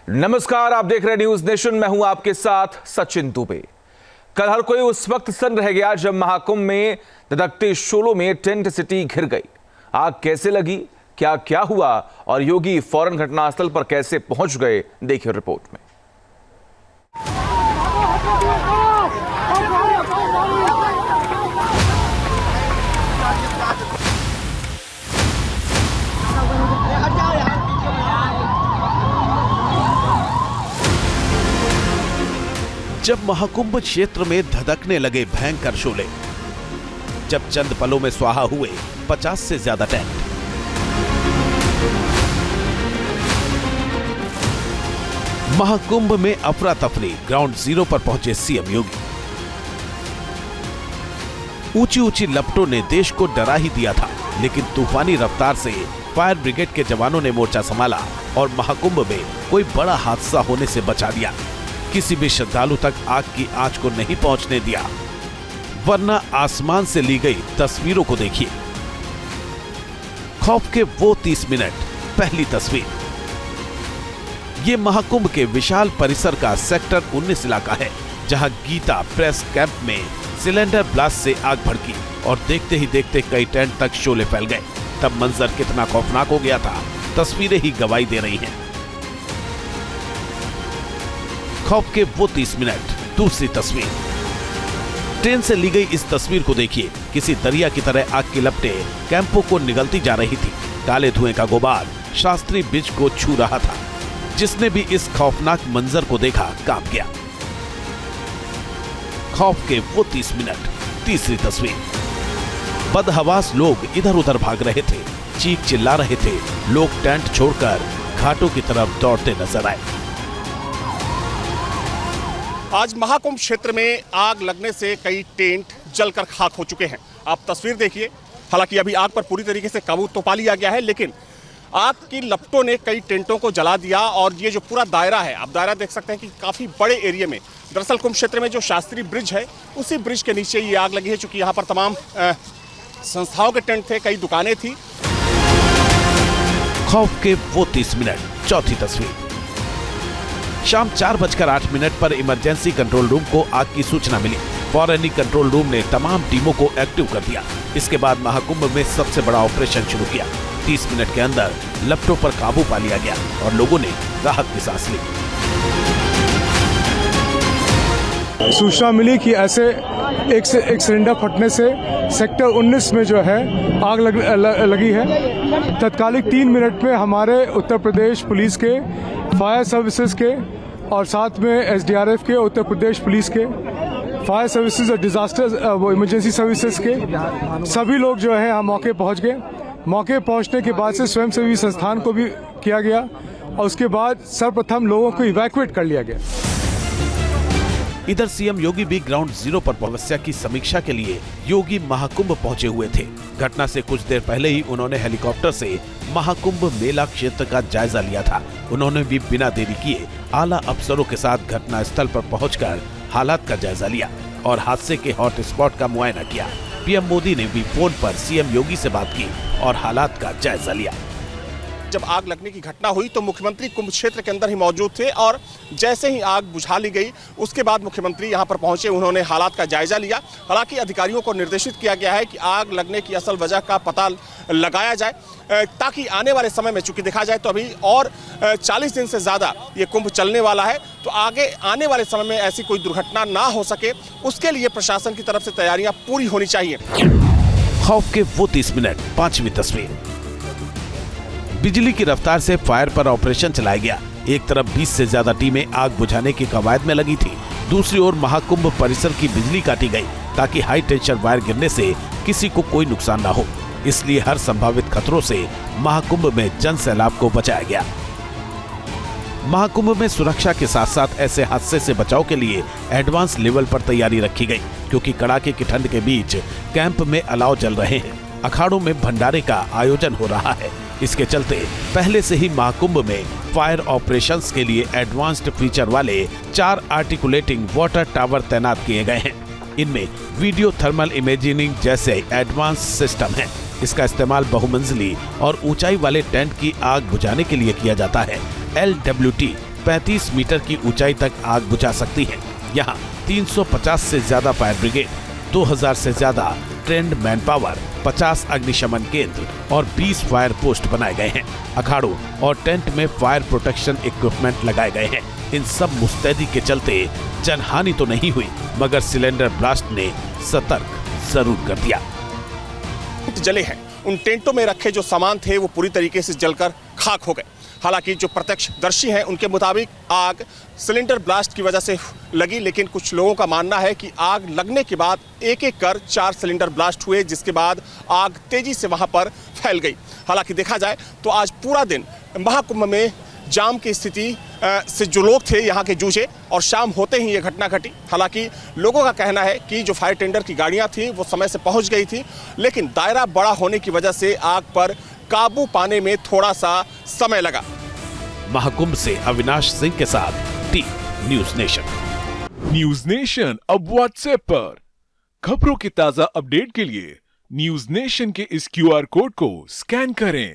नमस्कार, आप देख रहे हैं न्यूज नेशन। मैं हूं आपके साथ सचिन दुबे। कल हर कोई उस वक्त सन्न रह गया जब महाकुंभ में धधकते शोलों में टेंट सिटी घिर गई। आग कैसे लगी, क्या क्या हुआ और योगी फौरन घटनास्थल पर कैसे पहुंच गए, देखिए रिपोर्ट में। जब महाकुंभ क्षेत्र में धधकने लगे भयंकर शोले, जब चंद पलों में स्वाहा हुए 50 से ज्यादा टेंट, महाकुंभ में अफरा तफरी, ग्राउंड जीरो पर पहुंचे सीएम योगी। ऊंची ऊंची लपटों ने देश को डरा ही दिया था, लेकिन तूफानी रफ्तार से फायर ब्रिगेड के जवानों ने मोर्चा संभाला और महाकुंभ में कोई बड़ा हादसा होने से बचा दिया। किसी भी श्रद्धालु तक आग की आंच को नहीं पहुंचने दिया, वरना आसमान से ली गई तस्वीरों को देखिए। खौफ के वो 30 मिनट। पहली तस्वीर, ये महाकुंभ के विशाल परिसर का सेक्टर 19 इलाका है, जहां गीता प्रेस कैंप में सिलेंडर ब्लास्ट से आग भड़की और देखते ही देखते कई टेंट तक शोले फैल गए। तब मंजर कितना खौफनाक हो गया था, तस्वीरें ही गवाही दे रही हैं। खौफ के वो 30 मिनट। दूसरी तस्वीर, ट्रेन से ली गई इस तस्वीर को देखिए। किसी दरिया की तरह आग की लपटें कैंपों को निगलती जा रही थी। काले धुएं का गुबार शास्त्री ब्रिज को छू रहा था। जिसने भी इस खौफनाक मंजर को देखा कांप गया। खौफ के वो 30 मिनट। तीसरी तस्वीर, बदहवास लोग इधर उधर भाग रहे थे, चीख चिल्ला रहे थे। लोग टेंट छोड़कर घाटों की तरफ दौड़ते नजर आए। आज महाकुंभ क्षेत्र में आग लगने से कई टेंट जलकर खाक हो चुके हैं। आप तस्वीर देखिए। हालांकि अभी आग पर पूरी तरीके से काबू तो पा लिया गया है, लेकिन आग की लपटों ने कई टेंटों को जला दिया। और ये जो पूरा दायरा है, आप दायरा देख सकते हैं कि काफी बड़े एरिया में, दरअसल कुंभ क्षेत्र में जो शास्त्री ब्रिज है, उसी ब्रिज के नीचे ये आग लगी है। चूंकि यहाँ पर तमाम संस्थाओं के टेंट थे, कई दुकानें थी। खौफ के वो 30 मिनट। चौथी तस्वीर, शाम 4:08 पर इमरजेंसी कंट्रोल रूम को आग की सूचना मिली। फौरन ही कंट्रोल रूम ने तमाम टीमों को एक्टिव कर दिया। इसके बाद महाकुंभ में सबसे बड़ा ऑपरेशन शुरू किया। 30 मिनट के अंदर लपटों पर काबू पा लिया गया और लोगों ने राहत की सांस ली। सूचना मिली कि ऐसे एक सिलेंडर फटने से सेक्टर 19 में जो है आग लगी है। तत्कालिक 3 मिनट में हमारे उत्तर प्रदेश पुलिस के, फायर सर्विसेज के और साथ में एसडीआरएफ के, उत्तर प्रदेश पुलिस के, फायर सर्विसेज और डिजास्टर इमरजेंसी सर्विसेज के सभी लोग जो है यहाँ मौके पहुँच गए। मौके पहुँचने के बाद से स्वयंसेवी संस्थान को भी किया गया और उसके बाद सर्वप्रथम लोगों को इवैक्यूएट कर लिया गया। इधर सीएम योगी भी ग्राउंड जीरो पर समस्या की समीक्षा के लिए योगी महाकुंभ पहुंचे हुए थे। घटना से कुछ देर पहले ही उन्होंने हेलीकॉप्टर से महाकुंभ मेला क्षेत्र का जायजा लिया था। उन्होंने भी बिना देरी किए आला अफसरों के साथ घटना स्थल पर पहुंचकर हालात का जायजा लिया और हादसे के हॉट स्पॉट का मुआयना किया। पीएम मोदी ने भी फोन पर सीएम योगी से बात की और हालात का जायजा लिया। जब आग लगने की घटना हुई तो मुख्यमंत्री कुंभ क्षेत्र के अंदर ही मौजूद थे और जैसे ही आग बुझा ली गई, उसके बाद मुख्यमंत्री यहां पर पहुंचे। उन्होंने हालात का जायजा लिया। हालांकि अधिकारियों को निर्देशित किया गया है कि आग लगने की असल वजह का पता लगाया जाए, ताकि आने वाले समय में, चूंकि देखा जाए तो अभी और 40 दिन से ज्यादा ये कुंभ चलने वाला है, तो आगे आने वाले समय में ऐसी कोई दुर्घटना ना हो सके, उसके लिए प्रशासन की तरफ से तैयारियां पूरी होनी चाहिए। खौफ के वो 30 मिनट। पांचवी तस्वीर, बिजली की रफ्तार से फायर पर ऑपरेशन चलाया गया। एक तरफ 20 से ज्यादा टीमें आग बुझाने की कवायद में लगी थी, दूसरी ओर महाकुंभ परिसर की बिजली काटी गई ताकि हाई टेंशन वायर गिरने से किसी को कोई नुकसान न हो। इसलिए हर संभावित खतरों से महाकुंभ में जन सैलाब को बचाया गया। महाकुंभ में सुरक्षा के साथ साथ ऐसे हादसे से बचाव के लिए एडवांस लेवल पर तैयारी रखी गई, क्योंकि कड़ाके की ठंड के बीच कैंप में अलाव जल रहे हैं। अखाड़ों में भंडारे का आयोजन हो रहा है। इसके चलते पहले से ही महाकुंभ में फायर ऑपरेशंस के लिए एडवांस्ड फीचर वाले 4 आर्टिकुलेटिंग वाटर टावर तैनात किए गए हैं। इनमें वीडियो थर्मल इमेजिंग जैसे एडवांस सिस्टम है। इसका इस्तेमाल बहुमंजिली और ऊंचाई वाले टेंट की आग बुझाने के लिए किया जाता है। LWT 35 मीटर की ऊंचाई तक आग बुझा सकती है। यहाँ 350 से ज्यादा फायर ब्रिगेड, 2000 से ज्यादा ट्रेंड मैन पावर, 50 अग्निशमन केंद्र और 20 फायर पोस्ट बनाए गए हैं। अखाड़ों और टेंट में फायर प्रोटेक्शन इक्विपमेंट लगाए गए हैं। इन सब मुस्तैदी के चलते जनहानि तो नहीं हुई, मगर सिलेंडर ब्लास्ट ने सतर्क जरूर कर दिया। जले हैं, उन टेंटों में रखे जो सामान थे वो पूरी तरीके से जलकर खाक हो गए। हालांकि जो प्रत्यक्षदर्शी हैं उनके मुताबिक आग सिलेंडर ब्लास्ट की वजह से लगी, लेकिन कुछ लोगों का मानना है कि आग लगने के बाद एक एक कर 4 सिलेंडर ब्लास्ट हुए, जिसके बाद आग तेजी से वहां पर फैल गई। हालांकि देखा जाए तो आज पूरा दिन महाकुंभ में जाम की स्थिति से जो लोग थे यहाँ के जूझे और शाम होते ही ये घटना घटी। हालांकि लोगों का कहना है कि जो फायर टेंडर की गाड़ियां थी वो समय से पहुंच गई थी, लेकिन दायरा बड़ा होने की वजह से आग पर काबू पाने में थोड़ा सा समय लगा। महाकुंभ से अविनाश सिंह के साथ team news nation. News nation अब व्हाट्सएप पर खबरों की ताजा अपडेट के लिए न्यूज नेशन के इस QR कोड को स्कैन करें।